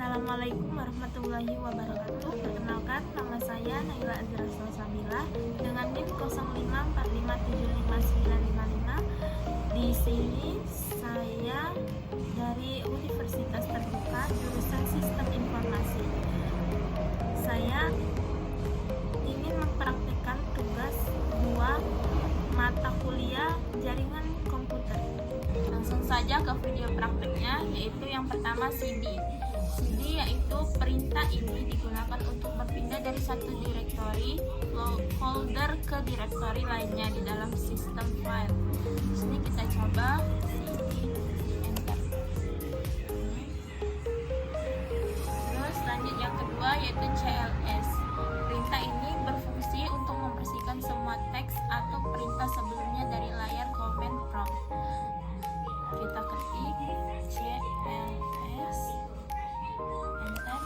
Assalamualaikum warahmatullahi wabarakatuh. Perkenalkan, nama saya Naila Azra Salsabila dengan NIM 0545759555. Di sini saya dari Universitas Terbuka jurusan Sistem Informasi. Saya ingin mempraktikkan tugas 2 mata kuliah jaringan komputer. Langsung saja ke video praktiknya, yaitu yang pertama CD. CD yaitu perintah ini digunakan untuk berpindah dari satu direktori folder ke direktori lainnya di dalam sistem file. Di sini kita coba CD, enter. Terus lanjut yang kedua yaitu CLS. Perintah ini berfungsi untuk membersihkan semua teks atau perintah sebelumnya dari layar command prompt. Kita ketik CLS, enter,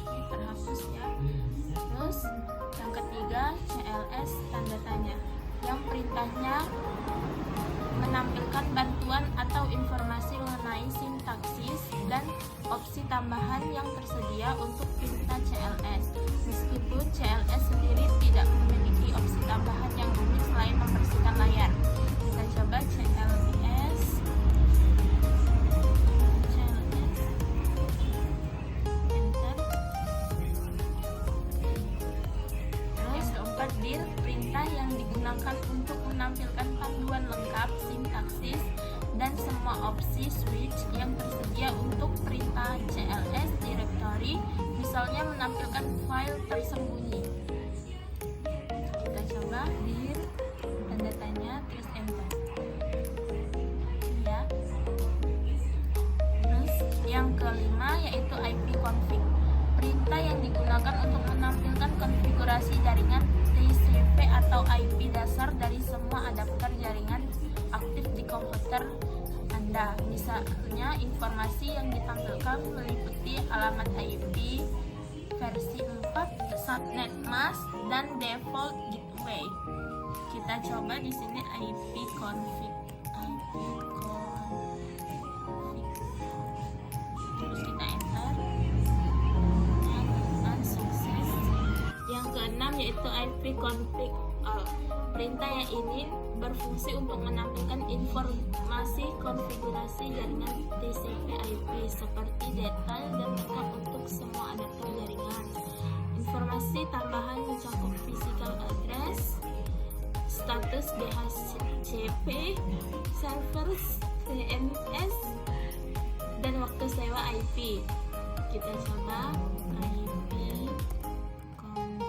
ini terhapus ya. Terus yang ketiga CLS tanda tanya, yang perintahnya menampilkan bantuan atau informasi mengenai sintaksis dan opsi tambahan yang tersedia untuk perintah CLS. Meskipun CLS sendiri tidak memiliki opsi tambahan yang rumit selain membersihkan layar. Kita coba CLS, enter. Terus keempat, dir, perintah yang digunakan untuk menampilkan panduan lengkap sintaksis dan semua opsi switch yang tersedia untuk perintah CLS directory, misalnya menampilkan file tersembunyi. Kita coba dir tanda tanya terus enter ya. Terus yang kelima yaitu IP config, perintah yang digunakan untuk menampilkan konfigurasi jaringan TCP atau IP dasar dari semua adapter jaringan aktif di komputer Anda. Misalnya informasi yang ditampilkan meliputi alamat IP, versi 4, subnet mask, dan default gateway. Kita coba di sini IP config. Terus kita enter. Dan sukses. Yang keenam yaitu IP config all. Perintah yang ini berfungsi untuk menampilkan informasi konfigurasi jaringan TCP/IP seperti detail dan lengkap untuk semua adapter jaringan. Informasi tambahan mencakup physical address, status DHCP, servers DNS, dan waktu sewa IP. Kita coba IP config.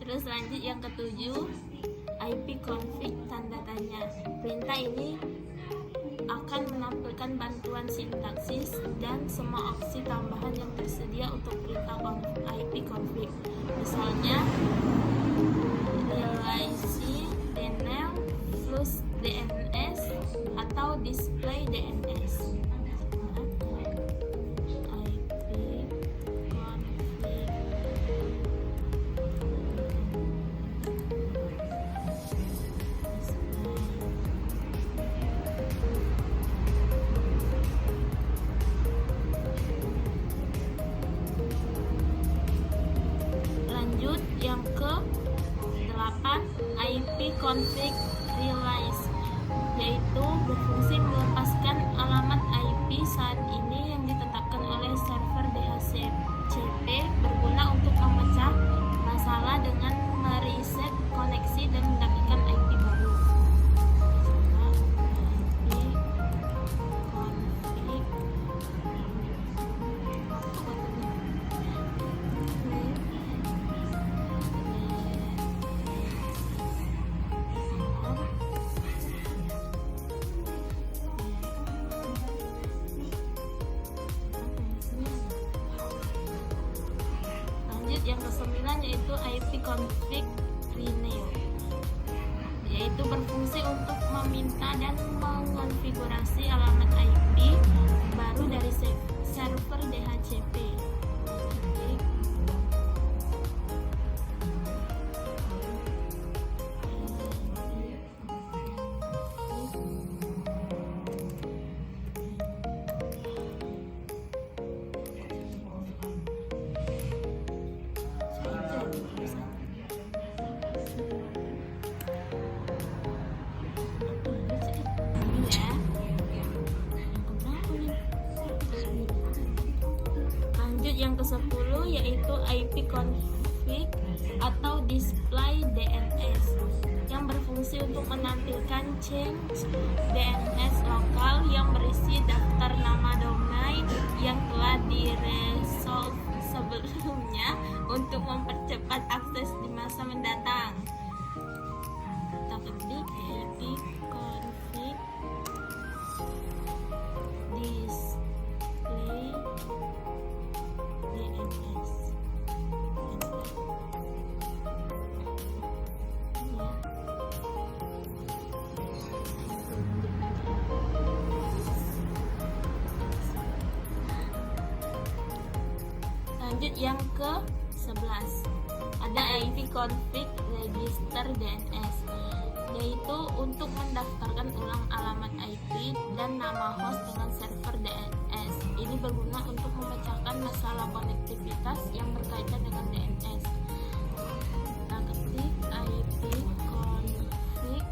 Terus lanjut yang ketujuh, IP config tanda tanya. Perintah ini akan menampilkan bantuan sintaksis dan semua opsi tambahan yang tersedia untuk perintah IP config. Misalnya relay denial, flush DNS, atau display DNS. Yang ke-8 IP config realize, yaitu berfungsi melepaskan alamat IP saat ini yang ditetapkan oleh server DHCP, berguna untuk memecah masalah dengan mereset koneksi dan mendapatkan IP baru. Yang ke-9 yaitu IP config renew, yaitu berfungsi untuk meminta dan mengonfigurasi alamat IP baru dari server server DHCP. Yang ke-10 yaitu IP config atau display DNS yang berfungsi untuk menampilkan change DNS lokal yang berisi daftar nama domain yang telah diresolve sebelumnya untuk mempercepat akses di masa mendatang. Kita ketik IP config display DNS. Lanjut yang ke-11. Ada IP config register DNS, yaitu untuk mendaftarkan ulang alamat IP dan nama host dengan server DNS. Ini berguna untuk memecahkan masalah konektivitas yang berkaitan dengan DNS. Kita ketik IP config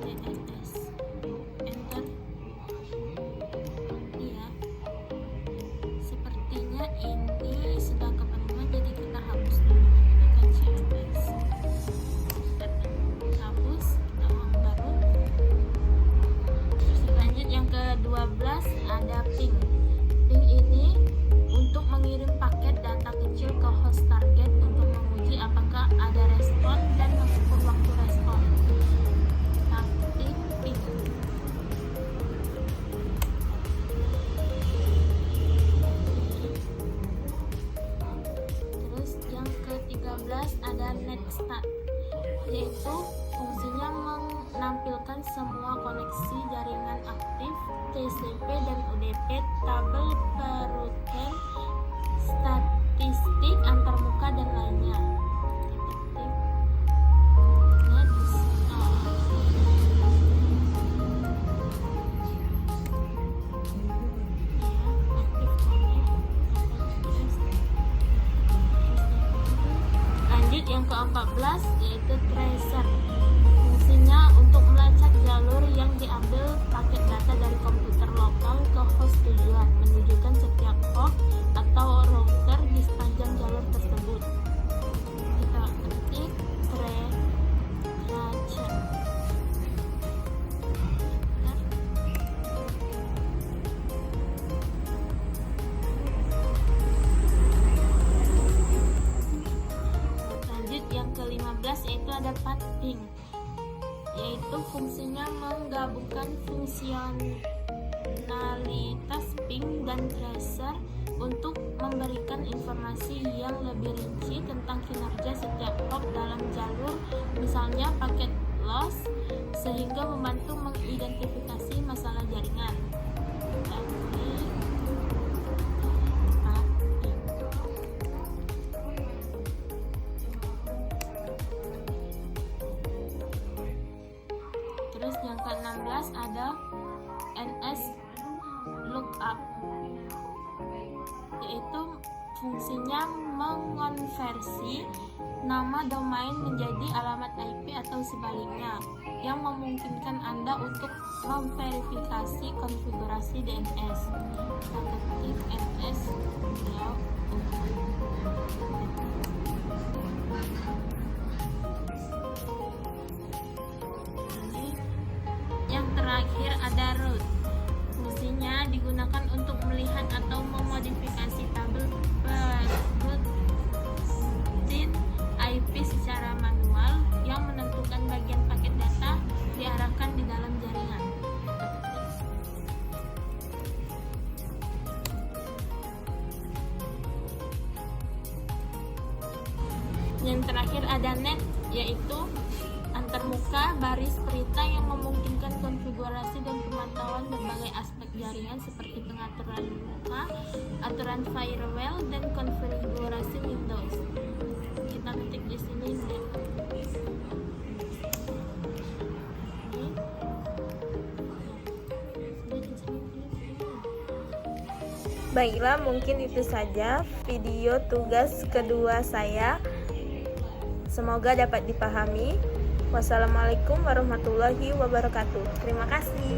DNS. Enter. Iya. Sepertinya ini sudah kepenuhan, jadi kita hapus dulu menggunakan CMS. Hapus, kita ulang baru. Lanjut yang ke-12 ada ping. Ping ini untuk mengirim paket data kecil ke host target untuk menguji apakah ada respon dan mengukur waktu respon. Ketik ping. Terus yang ke-13 ada netstat, yaitu fungsinya menampilkan semua koneksi jaringan aktif, TCP dan UDP, tabel perutan, statistik antarmuka dan lainnya. Lanjut yang ke-14 yaitu tracer. Fungsinya untuk melacak jalur yang diambil paket data dari komputer lokal ke host tujuan, menunjukkan setiap hop atau router di sepanjang jalur tersebut. Kita ketik tracer. Lanjut yang ke-15 yaitu ada pathing, yaitu fungsinya menggabungkan fungsionalitas ping dan tracer untuk memberikan informasi yang lebih rinci tentang kinerja setiap hop dalam jalur, misalnya paket loss, sehingga membantu mengidentifikasi masalah jaringan. Terus yang ke-16 ada NS lookup, yaitu fungsinya mengonversi nama domain menjadi alamat IP atau sebaliknya, yang memungkinkan Anda untuk memverifikasi konfigurasi DNS. Kita ketik NS lookup. Yang terakhir ada root. Fungsinya digunakan untuk melihat atau memodifikasi tabel perutin IP secara manual yang menentukan bagian paket data diarahkan di dalam jaringan. Yang terakhir ada net, yaitu antarmuka baris perintah yang memungkinkan konfigurasi dan pemantauan berbagai aspek jaringan seperti pengaturan muka, aturan firewall, dan konfigurasi Windows. Kita ketik di sini net. Baiklah, mungkin itu saja video tugas kedua saya. Semoga dapat dipahami. Wassalamualaikum warahmatullahi wabarakatuh. Terima kasih.